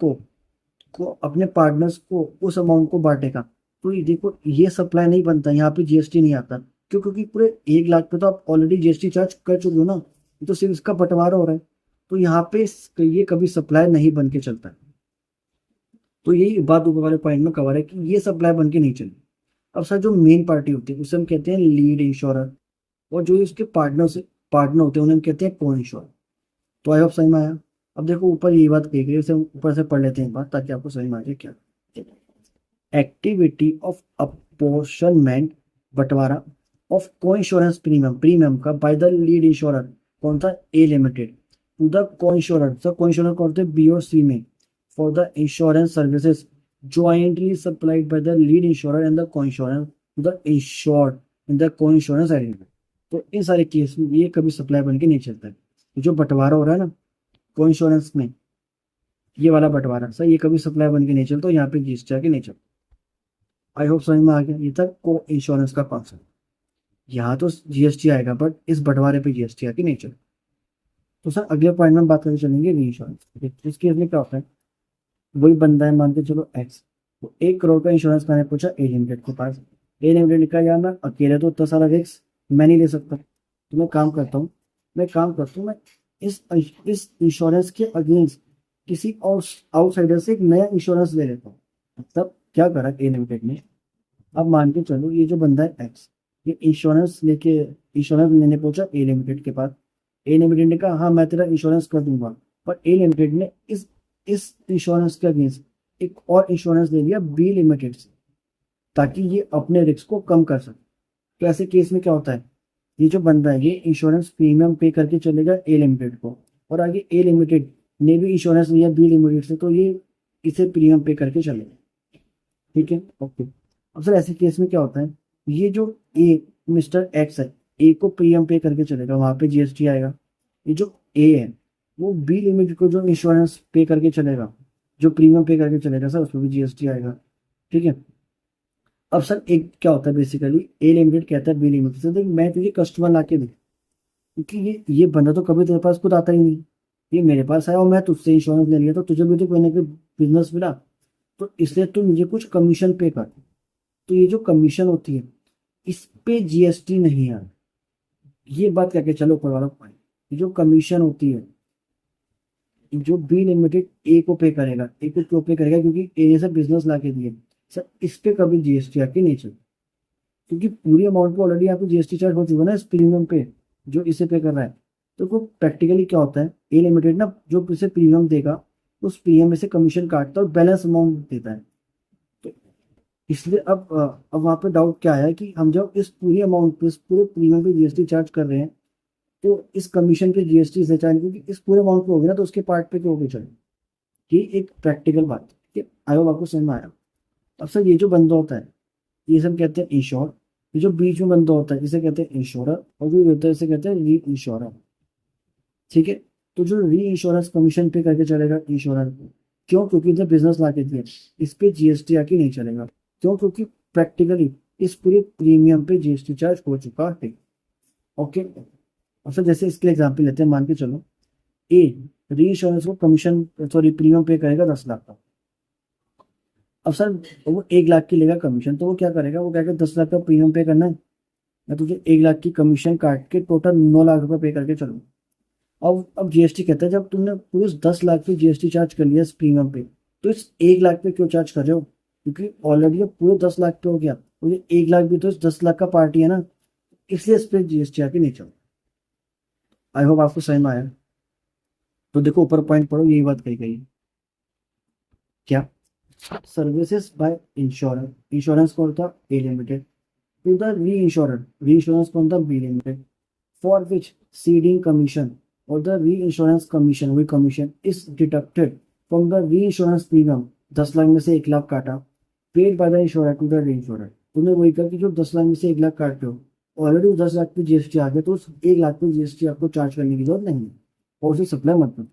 अपने पार्टनर्स को उस अमाउंट को बांटेगा, तो ये देखो ये सप्लाई नहीं बनता, यहाँ पे जीएसटी नहीं आता। क्यों, क्योंकि पूरे 1 लाख पे तो आप ऑलरेडी जीएसटी चार्ज कर चुके हो ना, ये तो सिर्फ इसका बंटवारा हो रहा है। तो यहाँ पे ये कभी सप्लाई नहीं बन के चलता है। तो यही बात ऊपर वाले पॉइंट में कवर है कि ये सप्लाई बन के नहीं चली। अब सर जो मेन पार्टी होती है उसे हम कहते हैं लीड इंश्योरर, और जो इसके पार्टनर होते हैं उन्हें हम कहते हैं को इंश्योरर। तो आई होप समझ में आया। अब देखो ऊपर ये बात कही गई, उसे ऊपर से पढ़ लेते हैं एक बार ताकि आपको समझ में आ जाए क्या। एक्टिविटी ऑफ अपोर्शनमेंट, बंटवारा ऑफ को इंश्योरेंस प्रीमियम का बाय द लीड इंश्योरर, कौन था, ए लिमिटेड, टू द को इंश्योरर। सर को इंश्योरर कौन थे, बी और सी में, for the insurance services jointly supplied by the lead insurer and the co-insurer to the insured in the co-insurance agreement। तो इन सारे केस में ये कभी सप्लाई बन के नहीं चलता है। जो बंटवारा हो रहा है ना को इंश्योरेंस में, ये वाला बंटवारा सर ये कभी सप्लाई बन के नहीं चलता, यहाँ पे जीएसटी आके नहीं चलता। आई होप समझ में आ गया, ये तक को इंश्योरेंस का कॉन्सेप्ट। यहाँ तो जीएसटी आएगा बट इस बंटवारे पे जीएसटी आके नहीं चलता। तो सर अगले पॉइंट में बात करके चलेंगे री इंश्योरेंस। इस केस में क्या होता है, वही बंदा है मान के चलो एक्स, तो 1 करोड़ का इंश्योरेंस मैंने पूछा ए लिमिटेड के पास। ए लिमिटेड लिखा यार मैं अकेले तो इतना सारा रिस्क मैं नहीं ले सकता, तो मैं काम करता हूँ, मैं इस इंश्योरेंस के अगेंस्ट किसी और आउटसाइडर से एक नया इंश्योरेंस ले लेता हूँ। तब क्या करा ए लिमिटेड ने, अब मान के चलो ये जो बंदा है एक्स, ये इंश्योरेंस लेने पहुंचा ए लिमिटेड के पास। ए लिमिटेड ने कहा हाँ मैं तेरा इंश्योरेंस कर दूंगा, पर ए लिमिटेड ने इस इंश्योरेंस के अगेंस्ट एक और इंश्योरेंस ले लिया बी लिमिटेड से, ताकि ये अपने रिस्क को कम कर सके। तो ऐसे केस में क्या होता है, ये जो बंदा है ये इंश्योरेंस प्रीमियम पे करके चलेगा ए लिमिटेड को, और आगे ए लिमिटेड ने भी इंश्योरेंस लिया बी लिमिटेड से, तो ये इसे प्रीमियम पे करके चलेगा, ठीक है, ओके। अब सर ऐसे केस में क्या होता है, ये जो ए मिस्टर एक्स है, ए को प्रीमियम पे करके चलेगा, वहां पे जीएसटी आएगा। ये जो ए है वो बी लिमिटेड को जो इंश्योरेंस पे करके चलेगा, जो प्रीमियम पे करके चलेगा सर, उसमें भी जीएसटी आएगा, ठीक है। अब सर एक क्या होता है बेसिकली, ए लिमिटेड कहता है बी लिमिटेड से देख मैं तुझे कस्टमर ला के दे, क्योंकि ये बंदा तो कभी तेरे पास खुद आता ही नहीं, ये मेरे पास आया और मैं तुझसे इंश्योरेंस ले लिया, तो तुझे भी तो कोई ना कोई बिजनेस मिला, तो इसलिए तू मुझे कुछ कमीशन पे कर। तो ये जो कमीशन होती है इस पे जीएसटी नहीं है, ये बात करके चलो ऊपर वाला पॉइंट। ये जो कमीशन होती है जो बी लिमिटेड ए को पे करेगा, ए को क्यों पे करेगा, क्योंकि ए ने से बिजनेस ला के दिए सर, इस पे कभी जीएसटी आके नहीं चलती, क्योंकि पूरी अमाउंट पे ऑलरेडी आपको जीएसटी चार्ज हो चुका है ना इस प्रीमियम पे जो इसे पे कर रहा है। तो वो प्रैक्टिकली क्या होता है, ए लिमिटेड ना जो इसे प्रीमियम देगा उस प्रीमियम में से कमीशन काटता है और बैलेंस अमाउंट देता है। तो इसलिए अब वहाँ पे डाउट क्या है कि हम जब इस पूरी अमाउंट पे, इस पूरे प्रीमियम पे जीएसटी चार्ज कर रहे हैं, तो इस कमीशन पे जीएसटी से चार्ज, क्योंकि इस पूरे अमाउंट पे होगी ना तो उसके पार्ट पे क्यों होगी चले। ये एक प्रैक्टिकल बात है कि आई होप आपको समझ में आया। अब सर ये जो बंदा होता है ये सब कहते हैं इंश्योर, ये जो बीच में बंदा होता है इसे कहते हैं इंश्योरर, और जो होता है इसे कहते हैं री इंश्योरर, ठीक है। तो जो री इंश्योरेंस कमीशन पे करके चलेगा इंश्योरर, क्यों, क्योंकि इधर बिजनेस ला के दिए, इस पे जीएसटी आके नहीं चलेगा। क्यों? क्योंकि प्रैक्टिकली इस पूरे प्रीमियम पे जीएसटी चार्ज हो चुका है। ओके, अब सर जैसे इसके एग्जाम्पल लेते हैं, मान के चलो ए री इंश्योरेंस को कमीशन सॉरी प्रीमियम पे करेगा 10 लाख का। अब सर वो 1 लाख की लेगा कमीशन, तो वो क्या करेगा, वो कहेगा 10 लाख का प्रीमियम पे करना है, मैं तुझे 1 लाख की कमीशन काट के टोटल 9 लाख रुपए पे करके चलूँ। अब जीएसटी कहता है जब तुमने पूरे 10 लाख पे जीएसटी चार्ज कर लिया इस प्रीमियम पे, तो इस 1 लाख पे क्यों चार्ज कर रहे हो? क्योंकि ऑलरेडी ये पूरे 10 लाख पे हो गया, तो ये 1 लाख भी तो इस 10 लाख का पार्टी है ना, इसलिए इस पे जीएसटी आके नहीं चल। आई होप आपको समझ में आया। तो देखो ऊपर पॉइंट पढ़ो, यही बात कही गई है। क्या? सर्विसेज बाय इंश्योरेंस, इंश्योरेंस कौन था? A limited. To the reinsurance, reinsurance कौन था? B limited. For which ceding commission और द री इंश्योरेंस कमीशन, वही commission is deducted from the reinsurance premium. 10 lakh में से 1 लाख काटा, paid by the insure to the reinsurance. तुमने वही कहा कि जो 10 लाख में से 1 लाख काटते हो, ऑलरेडी 10 लाख पे जीएसटी आ गया, तो उस 1 लाख पे जीएसटी आपको चार्ज करने की जरूरत नहीं है, और उसे सप्लाई मत करो।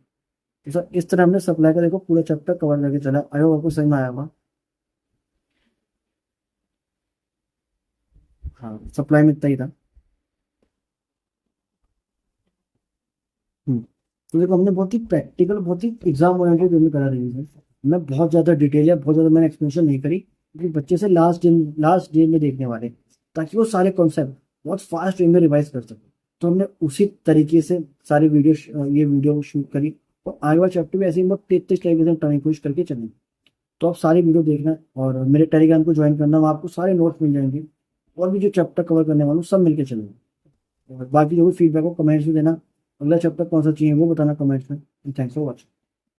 तो सर इस तरह हमने सप्लाई का देखो पूरा चैप्टर कवर करके चला। आई होप आपको समझ में आया होगा। हाँ, सप्लाई में इतना ही था। तो देखो हमने बहुत ही प्रैक्टिकल, बहुत ही एग्जाम ओरिएंटेड वे में करा रिवीजन। मैं बहुत ज़्यादा डिटेल या बहुत ज़्यादा मैंने एक्सप्लेनेशन नहीं करी, क्योंकि बच्चे से लास्ट डे में देखने वाले, ताकि वो सारे कॉन्सेप्ट बहुत फास्ट वे में रिवाइज कर सके। तो हमने उसी तरीके से सारी ये वीडियो शूट करी, और आगे वाला चैप्टर भी ऐसे ही हम 33 रिवीजन करने की कोशिश करके चलेंगे। तो आप सारी वीडियो देखना और मेरे टेलीग्राम को ज्वाइन करना, वहाँ आपको सारे नोट्स मिल जाएंगे, और भी जो चैप्टर कवर करने वालों सब मिलके चलेंगे। और बाकी जो भी फीडबैक हो कमेंट्स में देना, अगला चैप्टर कौन सा चाहिए वो बताना कमेंट्स में। Thanks for watching.